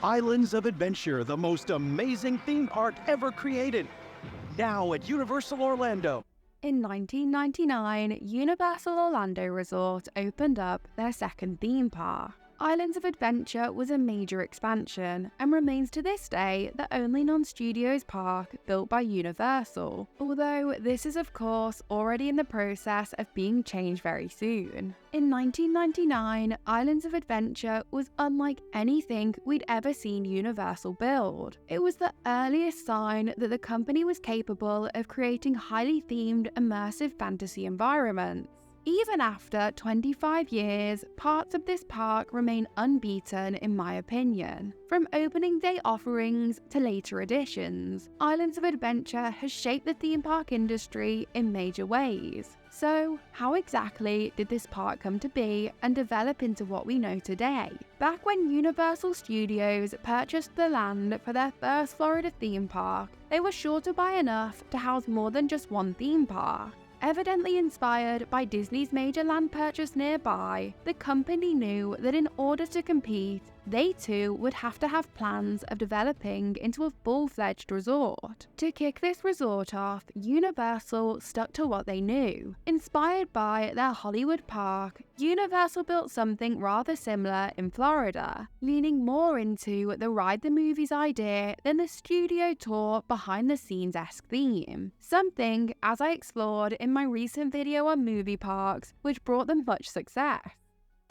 Islands of Adventure, the most amazing theme park ever created. Now at Universal Orlando. In 1999, Universal Orlando Resort opened up their second theme park. Islands of Adventure was a major expansion and remains to this day the only non-studios park built by Universal, although this is of course already in the process of being changed very soon. In 1999, Islands of Adventure was unlike anything we'd ever seen Universal build. It was the earliest sign that the company was capable of creating highly themed, immersive fantasy environments. Even after 25 years, parts of this park remain unbeaten in my opinion. From opening day offerings to later additions, Islands of Adventure has shaped the theme park industry in major ways. So, how exactly did this park come to be and develop into what we know today? Back when Universal Studios purchased the land for their first Florida theme park, they were sure to buy enough to house more than just one theme park. Evidently inspired by Disney's major land purchase nearby, the company knew that in order to compete, they too would have to have plans of developing into a full-fledged resort. To kick this resort off, Universal stuck to what they knew. Inspired by their Hollywood park, Universal built something rather similar in Florida, leaning more into the ride the movies idea than the studio tour behind-the-scenes-esque theme. Something, as I explored in my recent video on movie parks, which brought them much success.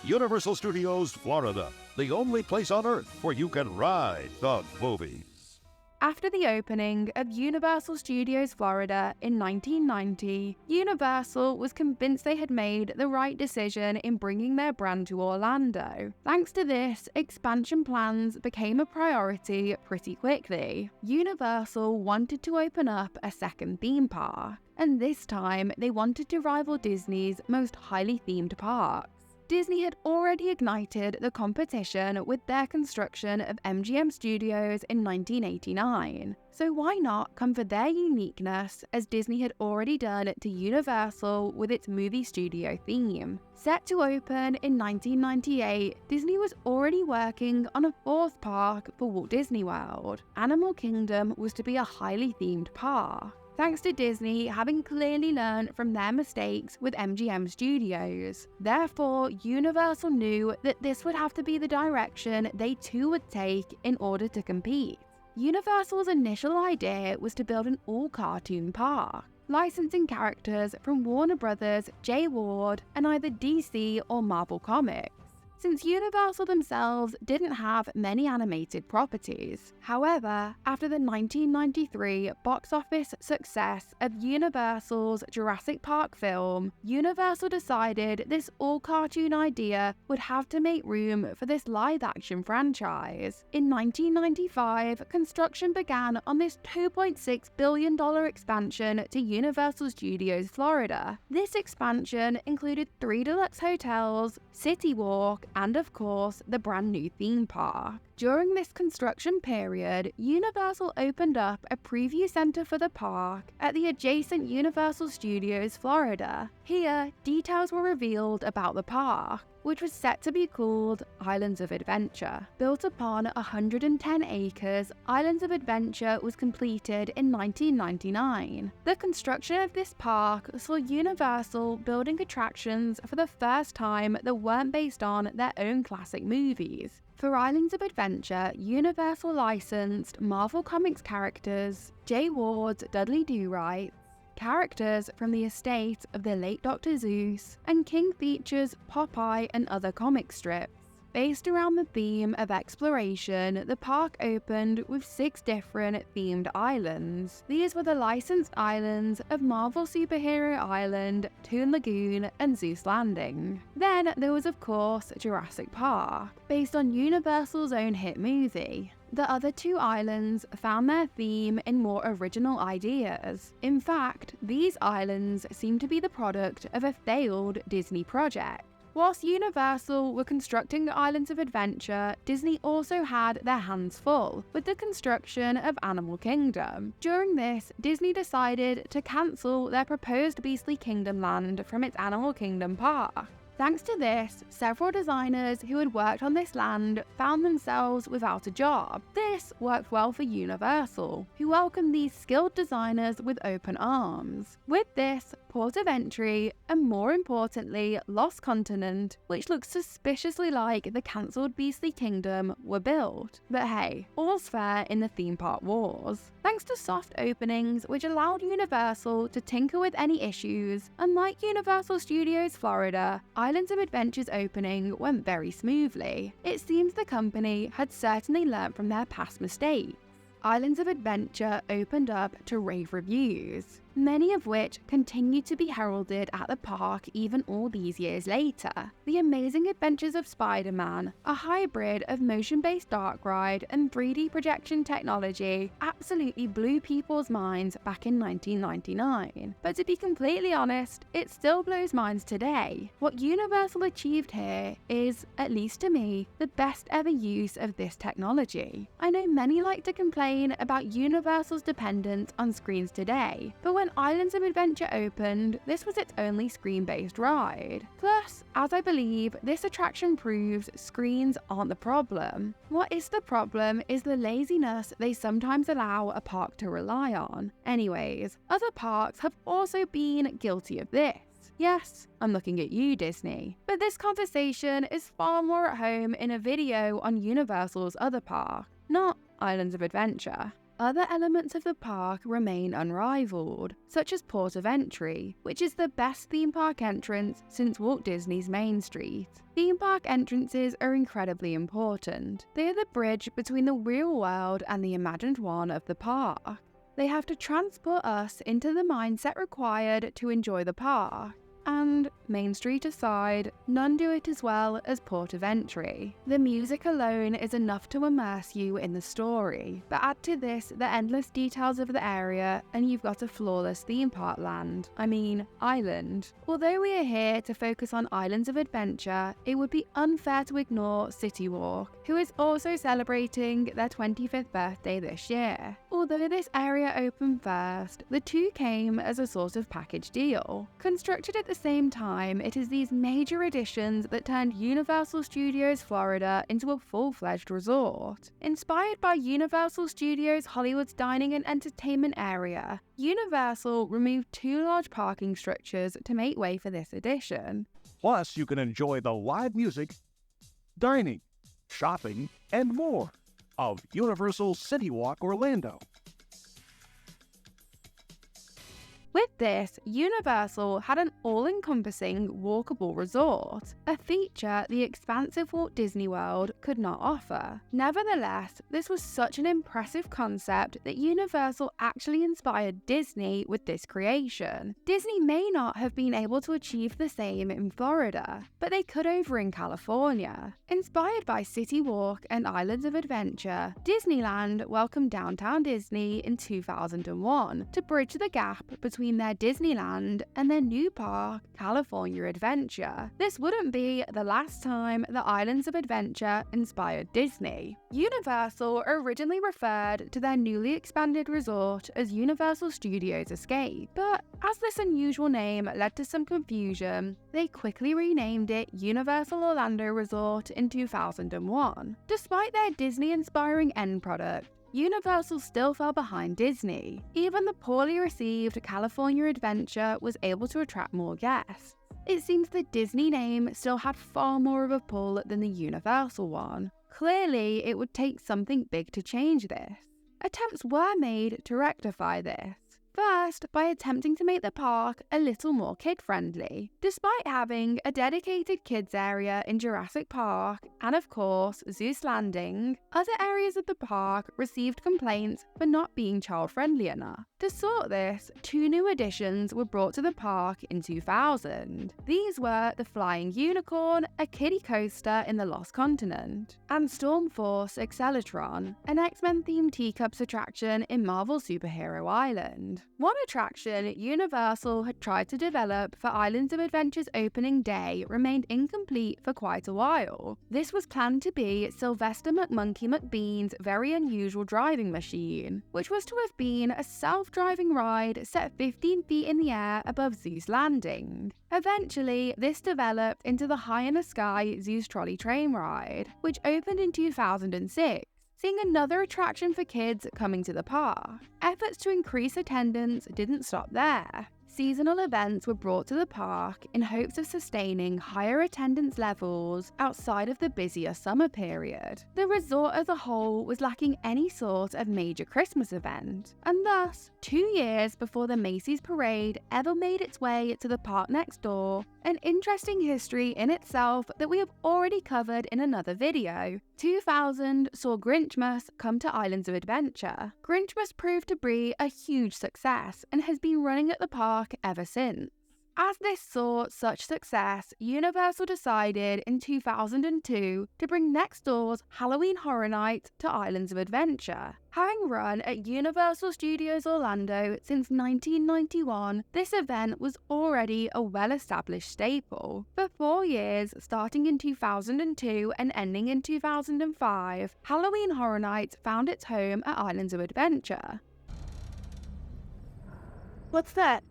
Universal Studios Florida, the only place on Earth where you can ride the movies. After the opening of Universal Studios Florida in 1990, Universal was convinced they had made the right decision in bringing their brand to Orlando. Thanks to this, expansion plans became a priority pretty quickly. Universal wanted to open up a second theme park, and this time they wanted to rival Disney's most highly themed parks. Disney had already ignited the competition with their construction of MGM Studios in 1989, so why not come for their uniqueness as Disney had already done to Universal with its movie studio theme. Set to open in 1998, Disney was already working on a fourth park for Walt Disney World. Animal Kingdom was to be a highly themed park, thanks to Disney having clearly learned from their mistakes with MGM Studios. Therefore, Universal knew that this would have to be the direction they too would take in order to compete. Universal's initial idea was to build an all-cartoon park, licensing characters from Warner Brothers, Jay Ward, and either DC or Marvel Comics, since Universal themselves didn't have many animated properties. However, after the 1993 box office success of Universal's Jurassic Park film, Universal decided this all-cartoon idea would have to make room for this live-action franchise. In 1995, construction began on this $2.6 billion expansion to Universal Studios Florida. This expansion included 3 deluxe hotels, City Walk, and of course, the brand new theme park. During this construction period, Universal opened up a preview center for the park at the adjacent Universal Studios Florida. Here, details were revealed about the park, which was set to be called Islands of Adventure. Built upon 110 acres, Islands of Adventure was completed in 1999. The construction of this park saw Universal building attractions for the first time that weren't based on their own classic movies. For Islands of Adventure, Universal licensed Marvel Comics characters, Jay Ward's Dudley Do-Right, characters from the estate of the late Dr. Seuss, and King Features' Popeye and other comic strips. Based around the theme of exploration, the park opened with 6 different themed islands. These were the licensed islands of Marvel Superhero Island, Toon Lagoon, and Zeus Landing. Then there was of course Jurassic Park, based on Universal's own hit movie. The other 2 islands found their theme in more original ideas. In fact, these islands seem to be the product of a failed Disney project. Whilst Universal were constructing Islands of Adventure, Disney also had their hands full with the construction of Animal Kingdom. During this, Disney decided to cancel their proposed Beastly Kingdom land from its Animal Kingdom park. Thanks to this, several designers who had worked on this land found themselves without a job. This worked well for Universal, who welcomed these skilled designers with open arms. With this, port of entry, and more importantly, Lost Continent, which looks suspiciously like the cancelled Beastly Kingdom, were built. But hey, all's fair in the theme park wars. Thanks to soft openings, which allowed Universal to tinker with any issues, unlike Universal Studios Florida, Islands of Adventure's opening went very smoothly. It seems the company had certainly learnt from their past mistakes. Islands of Adventure opened up to rave reviews, many of which continue to be heralded at the park even all these years later. The Amazing Adventures of Spider-Man, a hybrid of motion-based dark ride and 3D projection technology, absolutely blew people's minds back in 1999. But to be completely honest, it still blows minds today. What Universal achieved here is, at least to me, the best ever use of this technology. I know many like to complain about Universal's dependence on screens today, but when Islands of Adventure opened, this was its only screen-based ride. Plus, as I believe, this attraction proves screens aren't the problem. What is the problem is the laziness they sometimes allow a park to rely on. Anyways, other parks have also been guilty of this. Yes, I'm looking at you, Disney. But this conversation is far more at home in a video on Universal's other park, not Islands of Adventure. Other elements of the park remain unrivaled, such as Port of Entry, which is the best theme park entrance since Walt Disney's Main Street. Theme park entrances are incredibly important. They are the bridge between the real world and the imagined one of the park. They have to transport us into the mindset required to enjoy the park. And, Main Street aside, none do it as well as Port of Entry. The music alone is enough to immerse you in the story, but add to this the endless details of the area and you've got a flawless theme park land. I mean, island. Although we are here to focus on Islands of Adventure, it would be unfair to ignore City Walk, who is also celebrating their 25th birthday this year. Although this area opened first, the two came as a sort of package deal. Constructed at the same time, it is these major additions that turned Universal Studios Florida into a full-fledged resort. Inspired by Universal Studios Hollywood's dining and entertainment area, Universal removed two large parking structures to make way for this addition. Plus, you can enjoy the live music, dining, shopping, and more of Universal City Walk Orlando. With this, Universal had an all-encompassing walkable resort, a feature the expansive Walt Disney World could not offer. Nevertheless, this was such an impressive concept that Universal actually inspired Disney with this creation. Disney may not have been able to achieve the same in Florida, but they could over in California. Inspired by City Walk and Islands of Adventure, Disneyland welcomed Downtown Disney in 2001 to bridge the gap between their Disneyland and their new park, California Adventure. This wouldn't be the last time the Islands of Adventure inspired Disney. Universal originally referred to their newly expanded resort as Universal Studios Escape, but as this unusual name led to some confusion, they quickly renamed it Universal Orlando Resort in 2001. Despite their Disney-inspiring end product, Universal still fell behind Disney. Even the poorly received California Adventure was able to attract more guests. It seems the Disney name still had far more of a pull than the Universal one. Clearly, it would take something big to change this. Attempts were made to rectify this. First, by attempting to make the park a little more kid-friendly. Despite having a dedicated kids area in Jurassic Park and of course Zeus Landing, other areas of the park received complaints for not being child-friendly enough. To sort this, two new additions were brought to the park in 2000. These were the Flying Unicorn, a kiddie coaster in the Lost Continent, and Storm Force Accelatron, an X-Men themed teacups attraction in Marvel Superhero Island. One attraction Universal had tried to develop for Islands of Adventure's opening day remained incomplete for quite a while. This was planned to be Sylvester McMonkey McBean's very unusual driving machine, which was to have been a self-driving ride set 15 feet in the air above Zeus Landing. Eventually, this developed into the High in the Sky Zeus Trolley Train ride, which opened in 2006. Seeing another attraction for kids coming to the park. Efforts to increase attendance didn't stop there. Seasonal events were brought to the park in hopes of sustaining higher attendance levels outside of the busier summer period. The resort as a whole was lacking any sort of major Christmas event, and thus, 2 years before the Macy's parade ever made its way to the park next door, an interesting history in itself that we have already covered in another video. 2000 saw Grinchmas come to Islands of Adventure. Grinchmas proved to be a huge success and has been running at the park ever since. As this saw such success, Universal decided in 2002 to bring next door's Halloween Horror Nights to Islands of Adventure. Having run at Universal Studios Orlando since 1991, this event was already a well-established staple. For 4 years, starting in 2002 and ending in 2005, Halloween Horror Nights found its home at Islands of Adventure. What's that?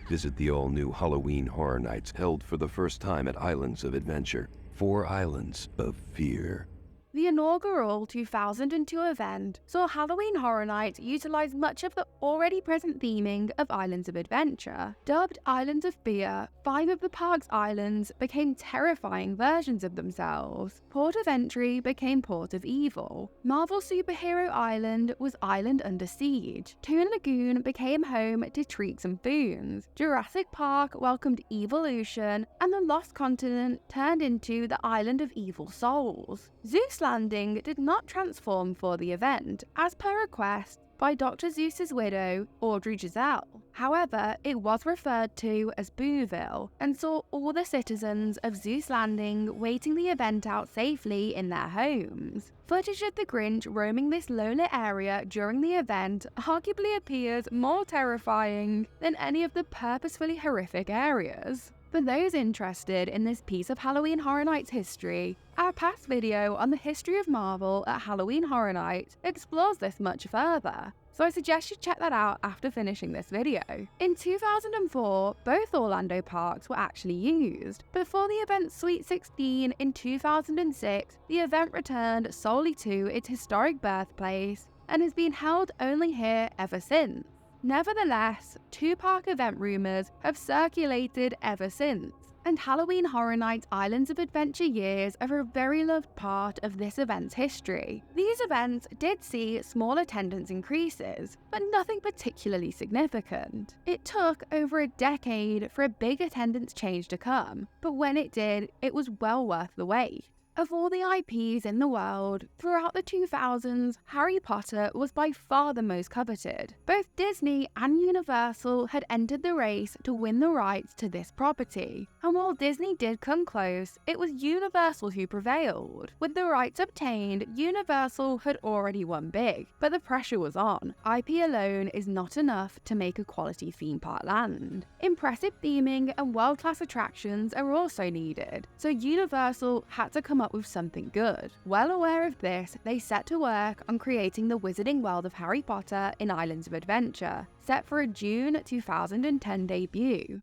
Visit the all-new Halloween Horror Nights held for the first time at Islands of Adventure. 4 islands of fear. The inaugural 2002 event saw Halloween Horror Nights utilize much of the already present theming of Islands of Adventure. Dubbed Islands of Fear, 5 of the park's islands became terrifying versions of themselves. Port of Entry became Port of Evil. Marvel Superhero Island was Island Under Siege. Toon Lagoon became home to Treeks and Foons. Jurassic Park welcomed Evolution, and the Lost Continent turned into the Island of Evil Souls. Zeus Landing did not transform for the event, as per request by Dr. Zeus's widow, Audrey Giselle. However, it was referred to as Booville, and saw all the citizens of Zeus Landing waiting the event out safely in their homes. Footage of the Grinch roaming this lowlit area during the event arguably appears more terrifying than any of the purposefully horrific areas. For those interested in this piece of Halloween Horror Nights history, our past video on the history of Marvel at Halloween Horror Nights explores this much further, so I suggest you check that out after finishing this video. In 2004, both Orlando parks were actually used. Before the event's Sweet 16 in 2006, the event returned solely to its historic birthplace and has been held only here ever since. Nevertheless, 2 park event rumors have circulated ever since, and Halloween Horror Nights Islands of Adventure years are a very loved part of this event's history. These events did see small attendance increases, but nothing particularly significant. It took over a decade for a big attendance change to come, but when it did, it was well worth the wait. Of all the IPs in the world, throughout the 2000s, Harry Potter was by far the most coveted. Both Disney and Universal had entered the race to win the rights to this property, and while Disney did come close, it was Universal who prevailed. With the rights obtained, Universal had already won big, but the pressure was on. IP alone is not enough to make a quality theme park land. Impressive theming and world-class attractions are also needed, so Universal had to come up with something good. Well aware of this, they set to work on creating the Wizarding World of Harry Potter in Islands of Adventure, set for a June 2010 debut.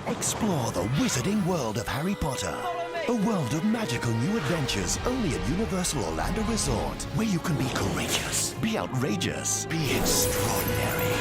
Explore the Wizarding World of Harry Potter. A world of magical new adventures only at Universal Orlando Resort, where you can be courageous, be outrageous, be extraordinary.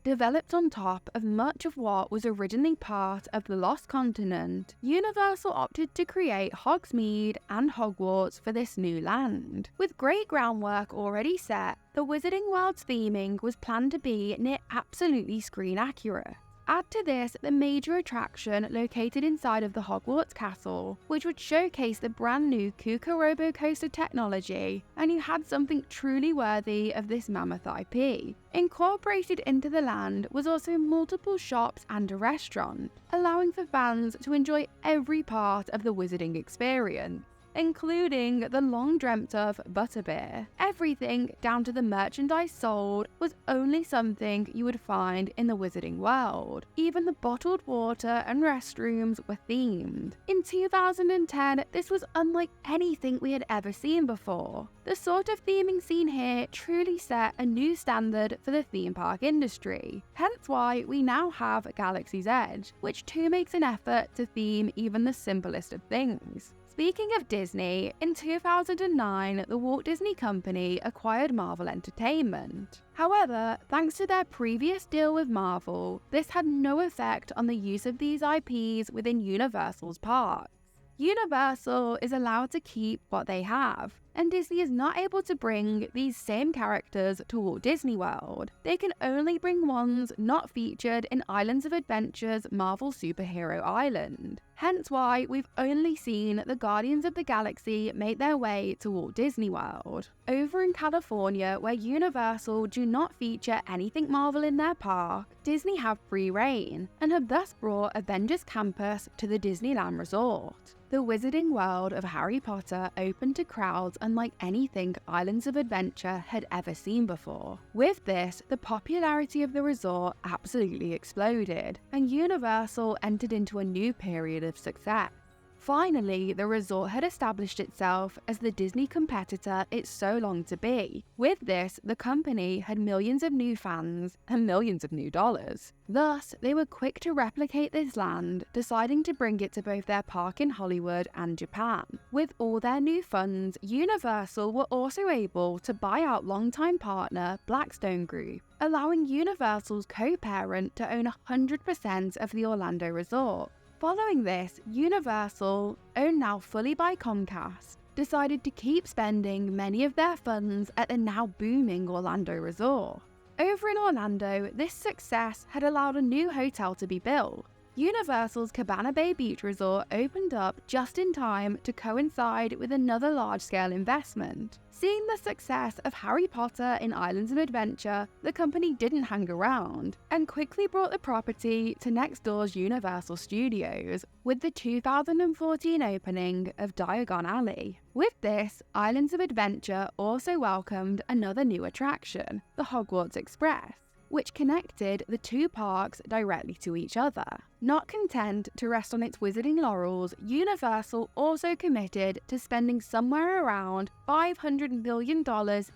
Developed on top of much of what was originally part of the Lost Continent, Universal opted to create Hogsmeade and Hogwarts for this new land. With great groundwork already set, the Wizarding World's theming was planned to be near absolutely screen accurate. Add to this the major attraction located inside of the Hogwarts castle, which would showcase the brand new Kuka Robo Coaster technology, and you had something truly worthy of this mammoth IP. Incorporated into the land was also multiple shops and a restaurant, allowing for fans to enjoy every part of the wizarding experience. including the long dreamt of butterbeer. Everything, down to the merchandise sold, was only something you would find in the Wizarding World. Even the bottled water and restrooms were themed. In 2010, this was unlike anything we had ever seen before. The sort of theming seen here truly set a new standard for the theme park industry, hence why we now have Galaxy's Edge, which too makes an effort to theme even the simplest of things. Speaking of Disney, in 2009, the Walt Disney Company acquired Marvel Entertainment. However, thanks to their previous deal with Marvel, this had no effect on the use of these IPs within Universal's parks. Universal is allowed to keep what they have, and Disney is not able to bring these same characters to Walt Disney World. They can only bring ones not featured in Islands of Adventure's Marvel Superhero Island. Hence why we've only seen the Guardians of the Galaxy make their way to Walt Disney World. Over in California, where Universal do not feature anything Marvel in their park, Disney have free reign, and have thus brought Avengers Campus to the Disneyland Resort. The Wizarding World of Harry Potter opened to crowds unlike anything Islands of Adventure had ever seen before. With this, the popularity of the resort absolutely exploded, and Universal entered into a new period of success. Finally, the resort had established itself as the Disney competitor it's so longed to be. With this, the company had millions of new fans and millions of new dollars. Thus, they were quick to replicate this land, deciding to bring it to both their park in Hollywood and Japan. With all their new funds, Universal were also able to buy out longtime partner Blackstone Group, allowing Universal's co-parent to own 100% of the Orlando resort. Following this, Universal, owned now fully by Comcast, decided to keep spending many of their funds at the now booming Orlando resort. Over in Orlando, this success had allowed a new hotel to be built. Universal's Cabana Bay Beach Resort opened up just in time to coincide with another large-scale investment. Seeing the success of Harry Potter in Islands of Adventure, the company didn't hang around, and quickly brought the property to next door's Universal Studios, with the 2014 opening of Diagon Alley. With this, Islands of Adventure also welcomed another new attraction, the Hogwarts Express, which connected the two parks directly to each other. Not content to rest on its wizarding laurels, Universal also committed to spending somewhere around $500 million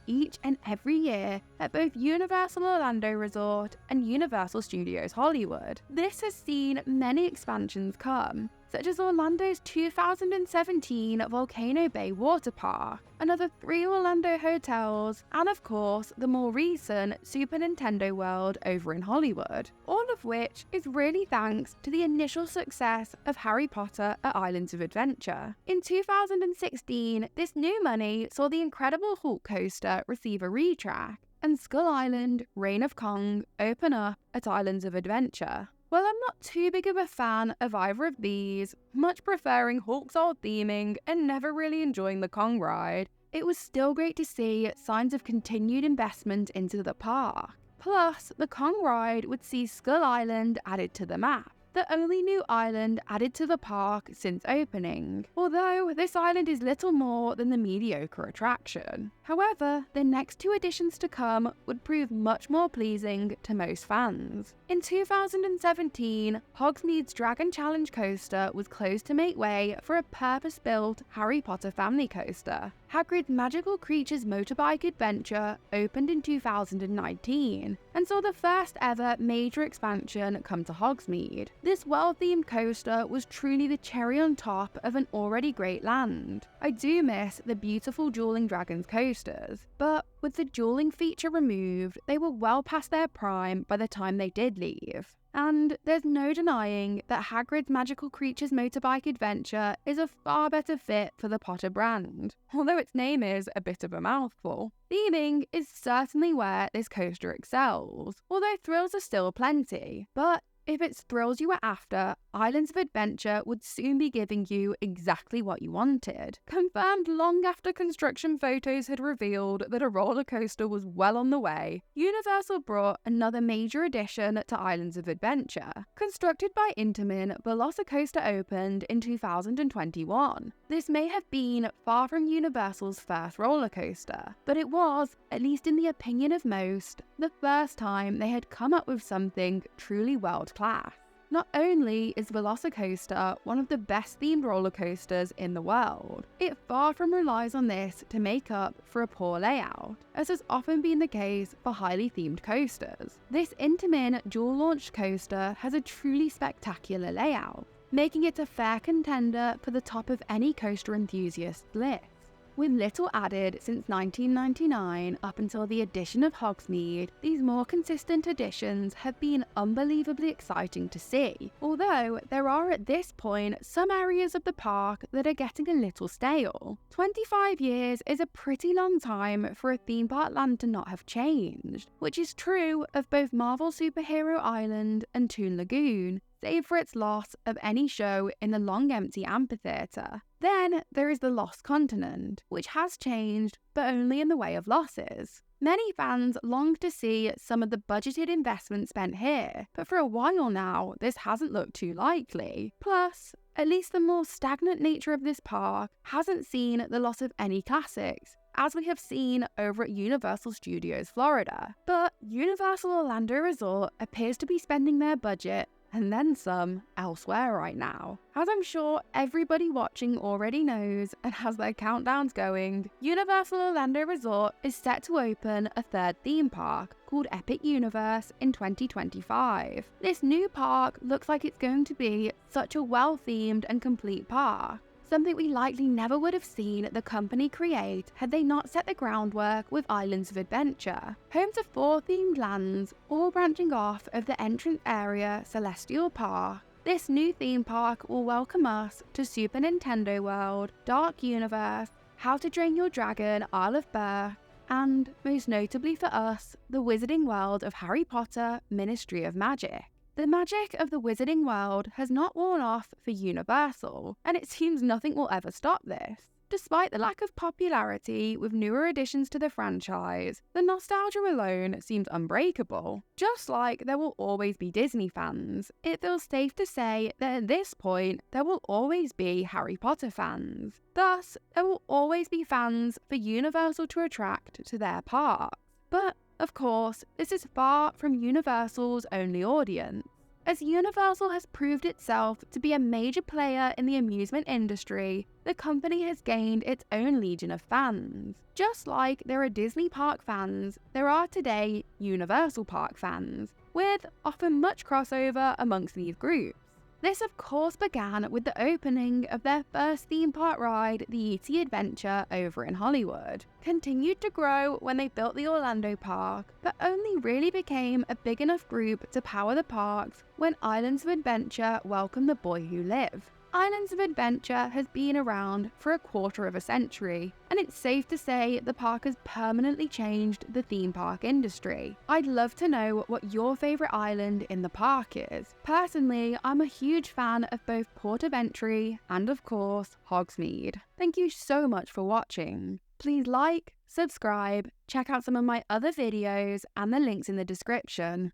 each and every year at both Universal Orlando Resort and Universal Studios Hollywood. This has seen many expansions come, such as Orlando's 2017 Volcano Bay Water Park, another 3 Orlando hotels, and of course the more recent Super Nintendo World over in Hollywood, all of which is really thanks to the initial success of Harry Potter at Islands of Adventure. In 2016, this new money saw the Incredible Hulk coaster receive a retrack, and Skull Island, Reign of Kong open up at Islands of Adventure. While I'm not too big of a fan of either of these, much preferring Hulk's old theming and never really enjoying the Kong ride, it was still great to see signs of continued investment into the park. Plus, the Kong ride would see Skull Island added to the map, the only new island added to the park since opening, although this island is little more than the mediocre attraction. However, the next 2 additions to come would prove much more pleasing to most fans. In 2017, Hogsmeade's Dragon Challenge coaster was closed to make way for a purpose-built Harry Potter family coaster. Hagrid's Magical Creatures Motorbike Adventure opened in 2019 and saw the first ever major expansion come to Hogsmeade. This well-themed coaster was truly the cherry on top of an already great land. I do miss the beautiful Dueling Dragons coasters, but with the dueling feature removed, they were well past their prime by the time they did leave. And there's no denying that Hagrid's Magical Creatures Motorbike Adventure is a far better fit for the Potter brand, although its name is a bit of a mouthful. Theming is certainly where this coaster excels, although thrills are still plenty, but If it's thrills you were after, Islands of Adventure would soon be giving you exactly what you wanted. Confirmed long after construction photos had revealed that a roller coaster was well on the way, Universal brought another major addition to Islands of Adventure. Constructed by Intamin, Velocicoaster opened in 2021. This may have been far from Universal's first roller coaster, but it was, at least in the opinion of most, the first time they had come up with something truly world-class. Not only is Velocicoaster one of the best themed roller coasters in the world, it far from relies on this to make up for a poor layout, as has often been the case for highly themed coasters. This Intamin dual-launched coaster has a truly spectacular layout, making it a fair contender for the top of any coaster enthusiast's list. With little added since 1999 up until the addition of Hogsmeade, these more consistent additions have been unbelievably exciting to see, although there are at this point some areas of the park that are getting a little stale. 25 years is a pretty long time for a theme park land to not have changed, which is true of both Marvel Superhero Island and Toon Lagoon, save for its loss of any show in the long empty amphitheatre. Then there is the Lost Continent, which has changed, but only in the way of losses. Many fans long to see some of the budgeted investment spent here, but for a while now, this hasn't looked too likely. Plus, at least the more stagnant nature of this park hasn't seen the loss of any classics, as we have seen over at Universal Studios Florida. But Universal Orlando Resort appears to be spending their budget and then some elsewhere right now. As I'm sure everybody watching already knows and has their countdowns going, Universal Orlando Resort is set to open a third theme park called Epic Universe in 2025. This new park looks like it's going to be such a well-themed and complete park, something we likely never would have seen the company create had they not set the groundwork with Islands of Adventure. Home to 4 themed lands, all branching off of the entrance area Celestial Park, this new theme park will welcome us to Super Nintendo World, Dark Universe, How to Train Your Dragon Isle of Birth, and, most notably for us, the Wizarding World of Harry Potter Ministry of Magic. The magic of the Wizarding World has not worn off for Universal, and it seems nothing will ever stop this. Despite the lack of popularity with newer additions to the franchise, the nostalgia alone seems unbreakable. Just like there will always be Disney fans, it feels safe to say that at this point there will always be Harry Potter fans. Thus, there will always be fans for Universal to attract to their parks. But of course, this is far from Universal's only audience, as Universal has proved itself to be a major player in the amusement industry. The company has gained its own legion of fans. Just like there are Disney park fans, there are today Universal park fans, with often much crossover amongst these groups. This of course began with the opening of their first theme park ride, the E.T. Adventure over in Hollywood, continued to grow when they built the Orlando park, but only really became a big enough group to power the parks when Islands of Adventure welcomed The Boy Who Lived. Islands of Adventure has been around for a quarter of a century, and it's safe to say the park has permanently changed the theme park industry. I'd love to know what your favourite island in the park is. Personally, I'm a huge fan of both Port of Entry and, of course, Hogsmeade. Thank you so much for watching. Please like, subscribe, check out some of my other videos and the links in the description.